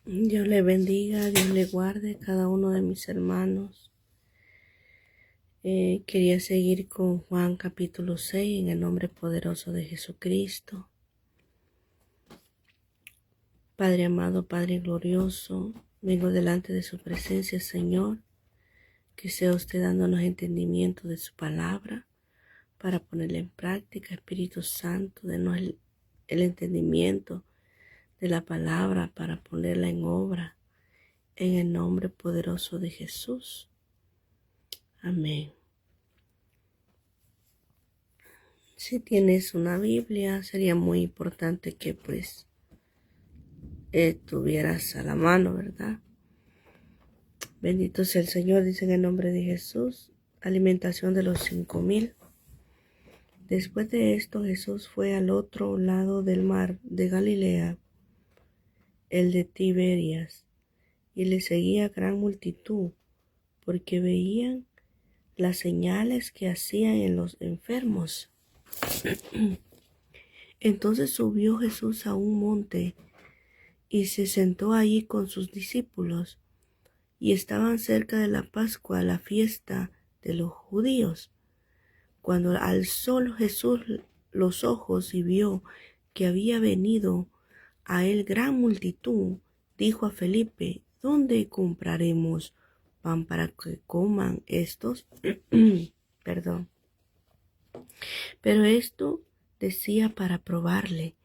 Dios le bendiga, Dios le guarde cada uno de mis hermanos. Quería seguir con Juan capítulo 6 en el nombre poderoso de Jesucristo. Padre amado, Padre glorioso, vengo delante de su presencia, Señor, que sea usted dándonos entendimiento de su palabra para ponerla en práctica. Espíritu Santo, denos el entendimiento de la palabra para ponerla en obra, en el nombre poderoso de Jesús. Amén. Si tienes una Biblia, sería muy importante que tuvieras a la mano, ¿verdad? Bendito sea el Señor, dice en el nombre de Jesús. Alimentación de los 5,000. Después de esto, Jesús fue al otro lado del mar de Galilea, el de Tiberias, y le seguía gran multitud, porque veían las señales que hacían en los enfermos. Entonces subió Jesús a un monte y se sentó allí con sus discípulos, y estaban cerca de la Pascua, la fiesta de los judíos. Cuando alzó Jesús los ojos y vio que había venido a él gran multitud, dijo a Felipe: ¿Dónde compraremos pan para que coman estos? Perdón. Pero esto decía para probarle,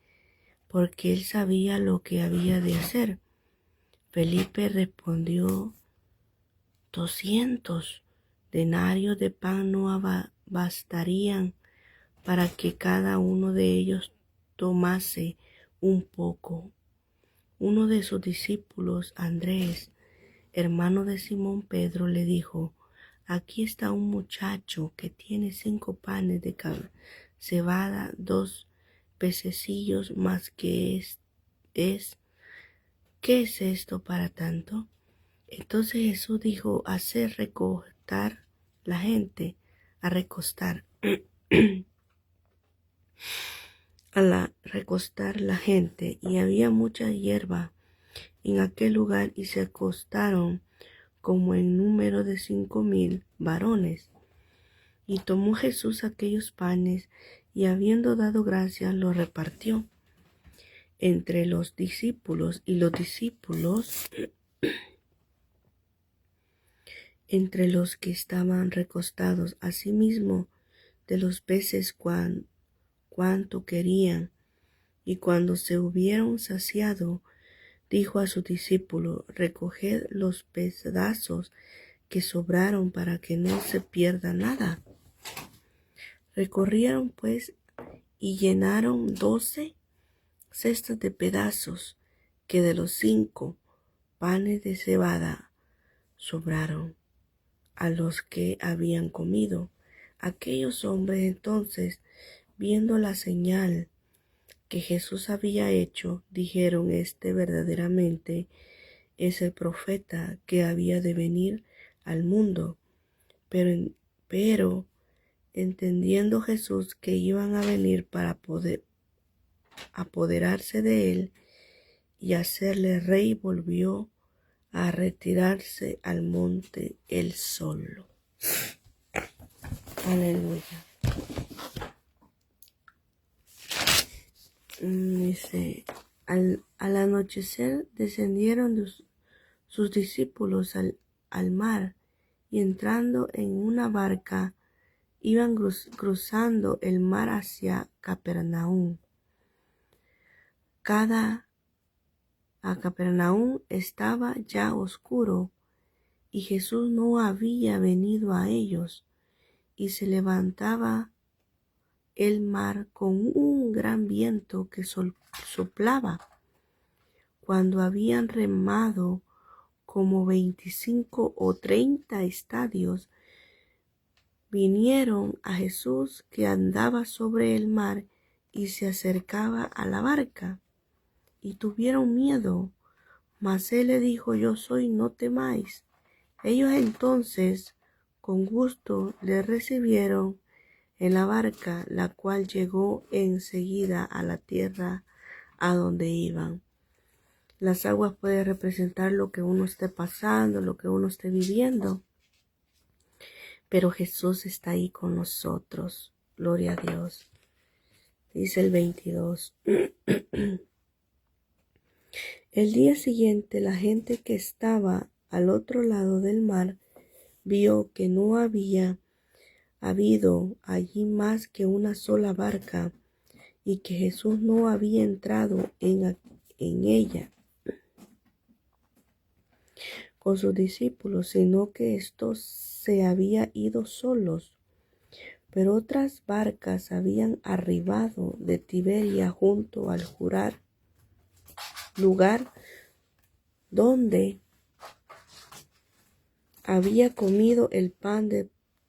porque él sabía lo que había de hacer. Felipe respondió: 200 denarios de pan no bastarían para que cada uno de ellos tomase un poco. Uno de sus discípulos, Andrés, hermano de Simón Pedro, le dijo: Aquí está un muchacho que tiene 5 panes de cebada, 2 pececillos más que ¿qué es esto para tanto? Entonces Jesús dijo: hacer recostar la gente, a recostar, recostar la gente, y había mucha hierba en aquel lugar, y se acostaron como en número de 5,000 varones. Y tomó Jesús aquellos panes, y habiendo dado gracias, los repartió entre los discípulos, y los discípulos entre los que estaban recostados, asimismo de los peces cuanto querían. Y cuando se hubieron saciado, dijo a sus discípulos: recoged los pedazos que sobraron para que no se pierda nada. Recorrieron pues y llenaron 12 cestas de pedazos que de los 5 panes de cebada sobraron a los que habían comido. Aquellos hombres entonces, viendo la señal que Jesús había hecho, dijeron: Este verdaderamente es el profeta que había de venir al mundo. Pero entendiendo Jesús que iban a venir para poder apoderarse de él y hacerle rey, volvió a retirarse al monte él solo. Aleluya. Dice: al anochecer descendieron sus discípulos al mar, y entrando en una barca iban cruzando el mar hacia Capernaum. A Capernaum estaba ya oscuro, y Jesús no había venido a ellos, y se levantaba el mar con un gran viento que soplaba. Cuando habían remado como 25 o 30 estadios, vinieron a Jesús, que andaba sobre el mar y se acercaba a la barca, y tuvieron miedo. Mas él le dijo: Yo soy, no temáis. Ellos entonces con gusto le recibieron en la barca, la cual llegó enseguida a la tierra a donde iban. Las aguas pueden representar lo que uno esté pasando, lo que uno esté viviendo. Pero Jesús está ahí con nosotros. Gloria a Dios. Dice el 22. El día siguiente, la gente que estaba al otro lado del mar vio que no había habido allí más que una sola barca y que Jesús no había entrado en ella con sus discípulos, sino que estos se habían ido solos. Pero otras barcas habían arribado de Tiberia junto al lugar donde había comido el pan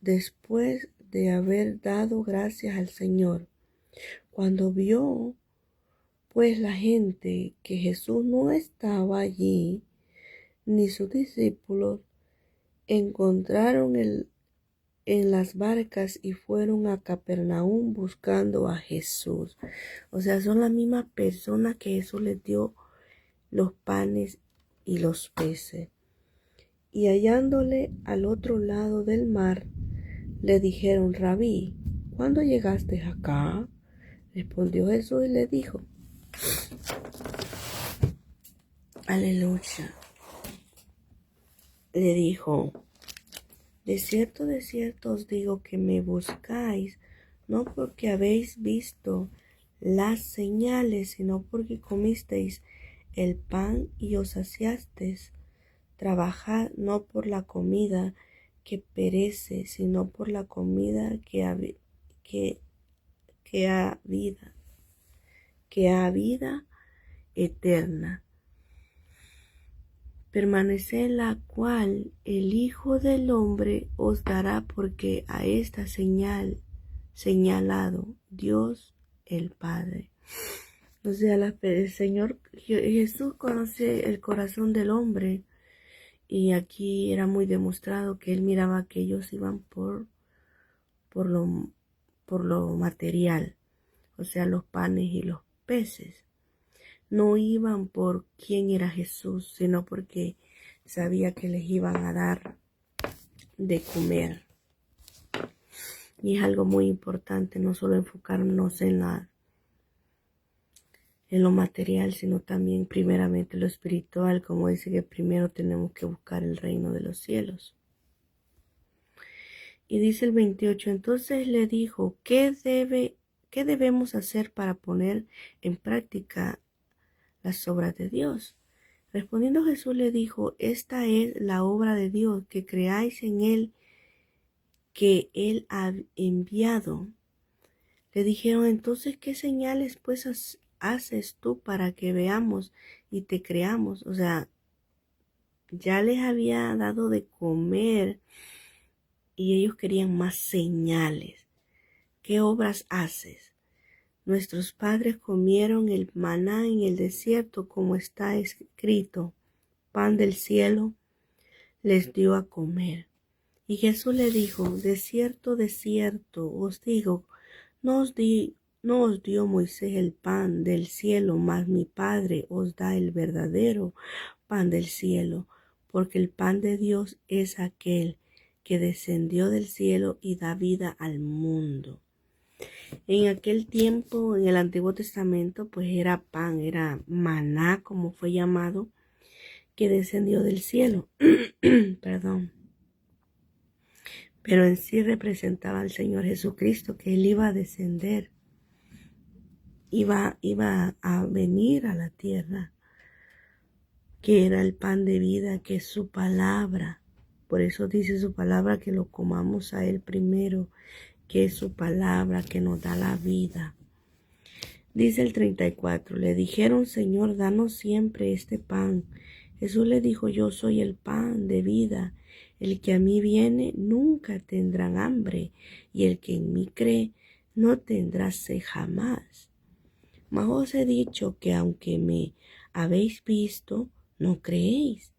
después de haber dado gracias al Señor. Cuando vio pues la gente que Jesús no estaba allí, ni sus discípulos, encontraron en las barcas y fueron a Capernaum buscando a Jesús. O sea, son las mismas personas que Jesús les dio los panes y los peces. Y hallándole al otro lado del mar, le dijeron: Rabí, ¿cuándo llegaste acá? Respondió Jesús y le dijo: Aleluya. Le dijo: de cierto os digo que me buscáis, no porque habéis visto las señales, sino porque comisteis el pan y os saciasteis. Trabajad no por la comida que perece, sino por la comida que ha vida eterna, permaneced en la cual el Hijo del Hombre os dará, porque a esta señalado Dios el Padre. O sea, el Señor Jesús conoce el corazón del hombre, y aquí era muy demostrado que él miraba que ellos iban por lo material, o sea, los panes y los peces. No iban por quién era Jesús, sino porque sabía que les iban a dar de comer. Y es algo muy importante no solo enfocarnos en lo material, sino también primeramente lo espiritual, como dice que primero tenemos que buscar el reino de los cielos. Y dice el 28, entonces le dijo: ¿qué debemos hacer para poner en práctica las obras de Dios? Respondiendo Jesús le dijo: esta es la obra de Dios, que creáis en Él, que Él ha enviado. Le dijeron: entonces, ¿qué señales pues haces tú para que veamos y te creamos? O sea, ya les había dado de comer y ellos querían más señales. ¿Qué obras haces? Nuestros padres comieron el maná en el desierto, como está escrito: pan del cielo les dio a comer. Y Jesús le dijo: de cierto os digo, no os dio Moisés el pan del cielo, mas mi Padre os da el verdadero pan del cielo, porque el pan de Dios es aquel que descendió del cielo y da vida al mundo. En aquel tiempo, en el Antiguo Testamento, pues era pan, era maná, como fue llamado, que descendió del cielo. Perdón. Pero en sí representaba al Señor Jesucristo, que Él iba a descender, iba a venir a la tierra, que era el pan de vida, que es su palabra. Por eso dice su palabra que lo comamos a Él primero, que es su palabra que nos da la vida. Dice el 34, le dijeron: Señor, danos siempre este pan. Jesús le dijo: yo soy el pan de vida. El que a mí viene nunca tendrá hambre, y el que en mí cree no tendrá sed jamás. Mas os he dicho que aunque me habéis visto, no creéis.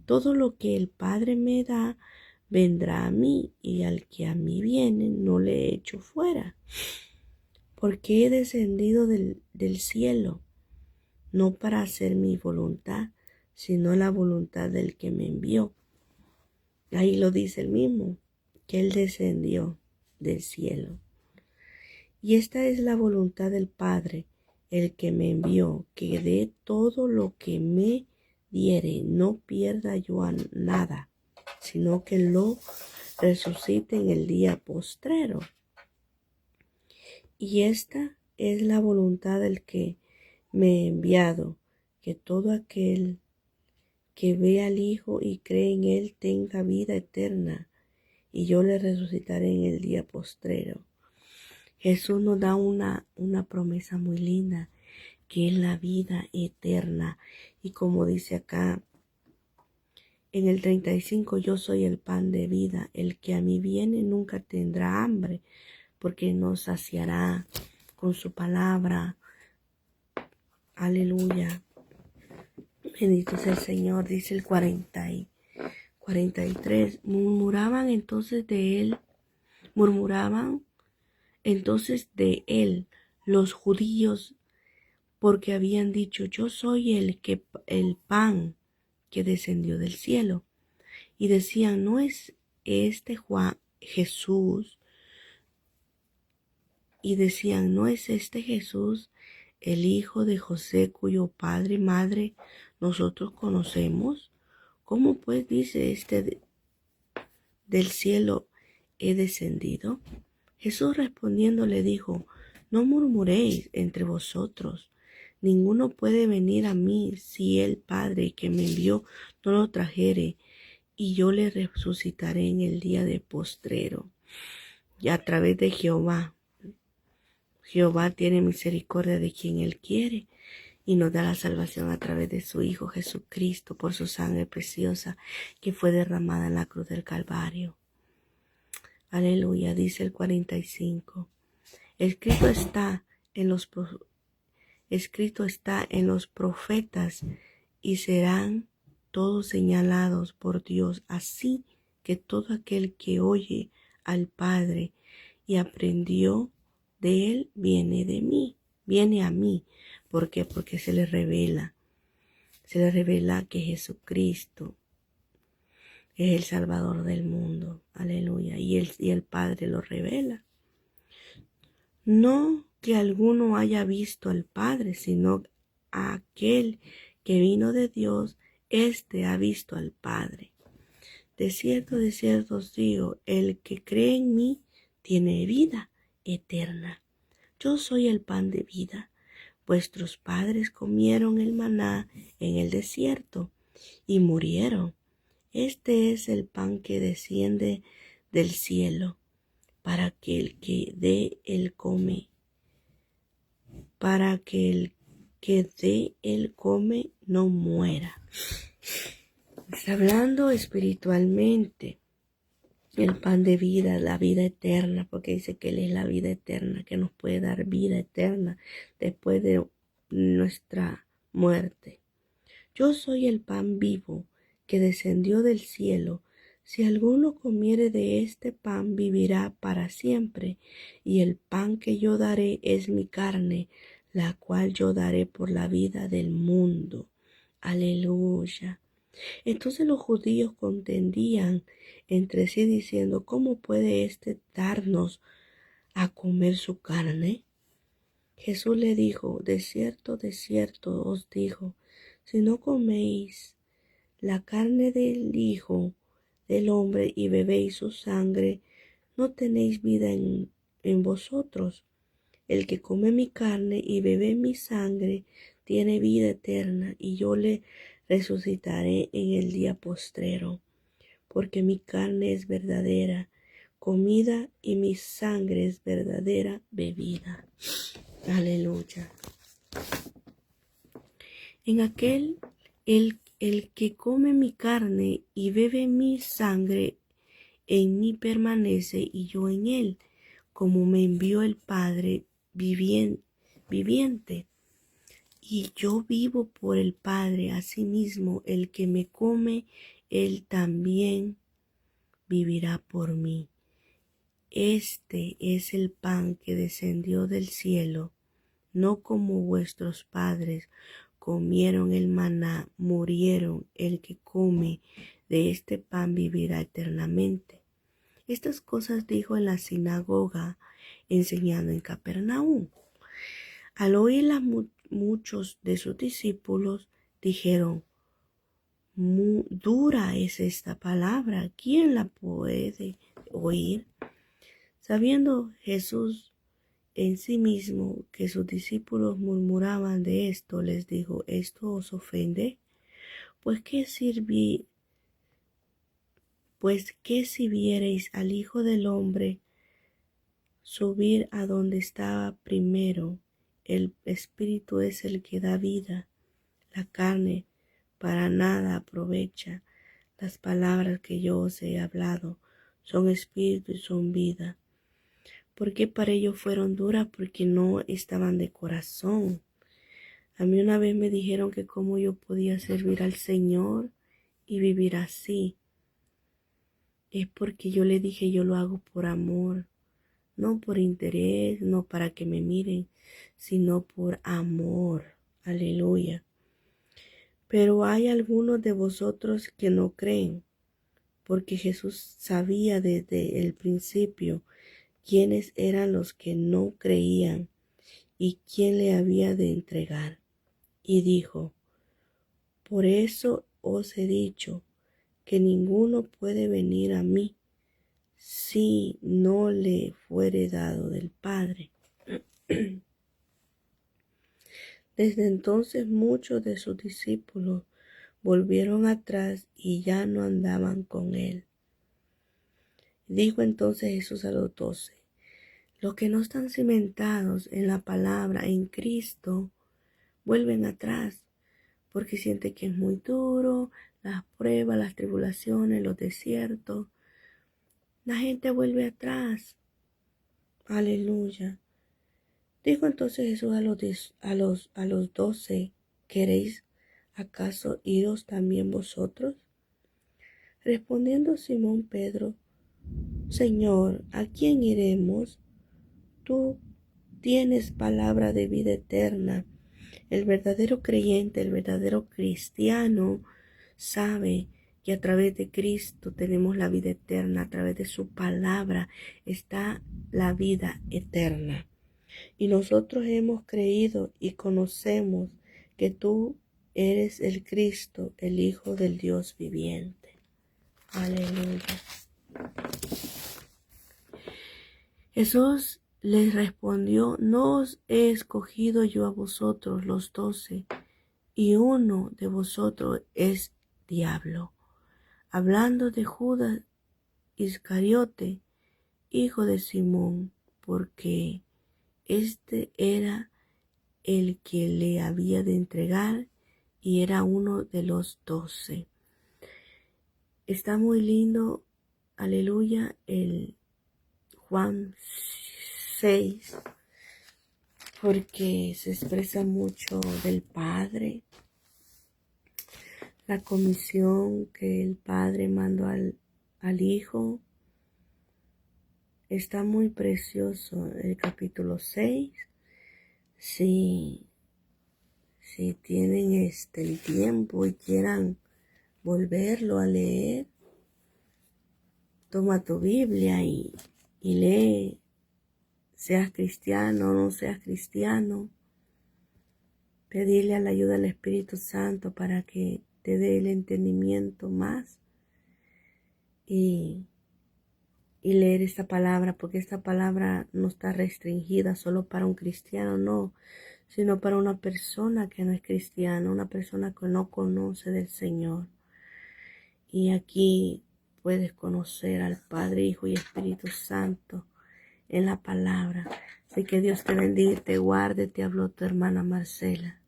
Todo lo que el Padre me da vendrá a mí, y al que a mí viene no le echo fuera. Porque he descendido del cielo, no para hacer mi voluntad, sino la voluntad del que me envió. Ahí lo dice el mismo, que Él descendió del cielo. Y esta es la voluntad del Padre, el que me envió, que de todo lo que me diere no pierda yo a nada, sino que lo resucite en el día postrero. Y esta es la voluntad del que me he enviado, que todo aquel que ve al Hijo y cree en Él tenga vida eterna, y yo le resucitaré en el día postrero. Jesús nos da una promesa muy linda, que es la vida eterna. Y como dice acá en el 35, yo soy el pan de vida, el que a mí viene nunca tendrá hambre, porque nos saciará con su palabra. Aleluya. Bendito sea el Señor, dice el 43. Murmuraban entonces de él los judíos, porque habían dicho, yo soy el pan que descendió del cielo. Y decían, ¿no es este Jesús? Y decían, ¿no es este Jesús el hijo de José, cuyo padre y madre nosotros conocemos? ¿Cómo pues dice del cielo he descendido? Jesús respondiendo le dijo, no murmuréis entre vosotros. Ninguno puede venir a mí si el Padre que me envió no lo trajere, y yo le resucitaré en el día de postrero. Y a través de Jehová tiene misericordia de quien Él quiere y nos da la salvación a través de su Hijo Jesucristo por su sangre preciosa que fue derramada en la cruz del Calvario. Aleluya, dice el 45. Escrito está en los profetas y serán todos señalados por Dios. Así que todo aquel que oye al Padre y aprendió de Él viene a mí. ¿Por qué? Porque se le revela que Jesucristo es el Salvador del mundo. Aleluya. Y el Padre lo revela. No que alguno haya visto al Padre, sino aquel que vino de Dios, éste ha visto al Padre. De cierto os digo, el que cree en mí tiene vida eterna. Yo soy el pan de vida. Vuestros padres comieron el maná en el desierto y murieron. Este es el pan que desciende del cielo, para que el que de él come no muera. Está hablando espiritualmente. El pan de vida, la vida eterna, porque dice que Él es la vida eterna, que nos puede dar vida eterna después de nuestra muerte. Yo soy el pan vivo que descendió del cielo. Si alguno comiere de este pan, vivirá para siempre. Y el pan que yo daré es mi carne, la cual yo daré por la vida del mundo. Aleluya. Entonces los judíos contendían entre sí diciendo, ¿cómo puede éste darnos a comer su carne? Jesús le dijo, de cierto os digo, si no coméis la carne del Hijo del Hombre y bebéis su sangre, no tenéis vida en vosotros. El que come mi carne y bebe mi sangre tiene vida eterna, y yo le resucitaré en el día postrero, porque mi carne es verdadera comida y mi sangre es verdadera bebida. Aleluya. En aquel, el que come mi carne y bebe mi sangre, en mí permanece y yo en él, como me envió el Padre viviente. Y yo vivo por el Padre, asimismo el que me come, él también vivirá por mí. Este es el pan que descendió del cielo, no como vuestros padres comieron el maná murieron. El que come de este pan vivirá eternamente. Estas cosas dijo en la sinagoga, enseñando en Capernaum. Al oírlas muchos de sus discípulos dijeron: dura es esta palabra, ¿quién la puede oír? Sabiendo Jesús en sí mismo que sus discípulos murmuraban de esto, les dijo: ¿esto os ofende? Pues qué si viereis al Hijo del Hombre subir a donde estaba primero. El Espíritu es el que da vida, la carne para nada aprovecha. Las palabras que yo os he hablado son espíritu y son vida. Porque para ellos fueron duras, porque no estaban de corazón. A mí una vez me dijeron que cómo yo podía servir al Señor y vivir así. Es porque yo le dije, yo lo hago por amor, no por interés, no para que me miren, sino por amor. Aleluya. Pero hay algunos de vosotros que no creen, porque Jesús sabía desde el principio quiénes eran los que no creían y quién le había de entregar. Y dijo: por eso os he dicho que ninguno puede venir a mí si no le fuere dado del Padre. Desde entonces muchos de sus discípulos volvieron atrás y ya no andaban con él. Dijo entonces Jesús a los 12: los que no están cimentados en la palabra, en Cristo, vuelven atrás, porque sienten que es muy duro, las pruebas, las tribulaciones, los desiertos. La gente vuelve atrás. Aleluya. Dijo entonces Jesús a los 12: ¿queréis acaso iros también vosotros? Respondiendo Simón Pedro: Señor, ¿a quién iremos? Tú tienes palabra de vida eterna. El verdadero creyente, el verdadero cristiano, sabe que a través de Cristo tenemos la vida eterna. A través de su palabra está la vida eterna. Y nosotros hemos creído y conocemos que tú eres el Cristo, el Hijo del Dios viviente. Aleluya. Jesús les respondió: no os he escogido yo a vosotros los 12, y uno de vosotros es diablo. Hablando de Judas Iscariote, hijo de Simón, porque este era el que le había de entregar y era uno de los 12. Está muy lindo, aleluya, el Juan 6, porque se expresa mucho del Padre, la comisión que el Padre mandó al Hijo. Está muy precioso el capítulo 6. Si tienen el tiempo y quieran volverlo a leer, toma tu Biblia y lee, seas cristiano o no seas cristiano. Pedirle a la ayuda del Espíritu Santo para que te dé el entendimiento más y leer esta palabra, porque esta palabra no está restringida solo para un cristiano, no, sino para una persona que no es cristiana, una persona que no conoce del Señor. Y aquí puedes conocer al Padre, Hijo y Espíritu Santo en la palabra. Así que Dios te bendiga y te guarde. Te habló tu hermana Marcela.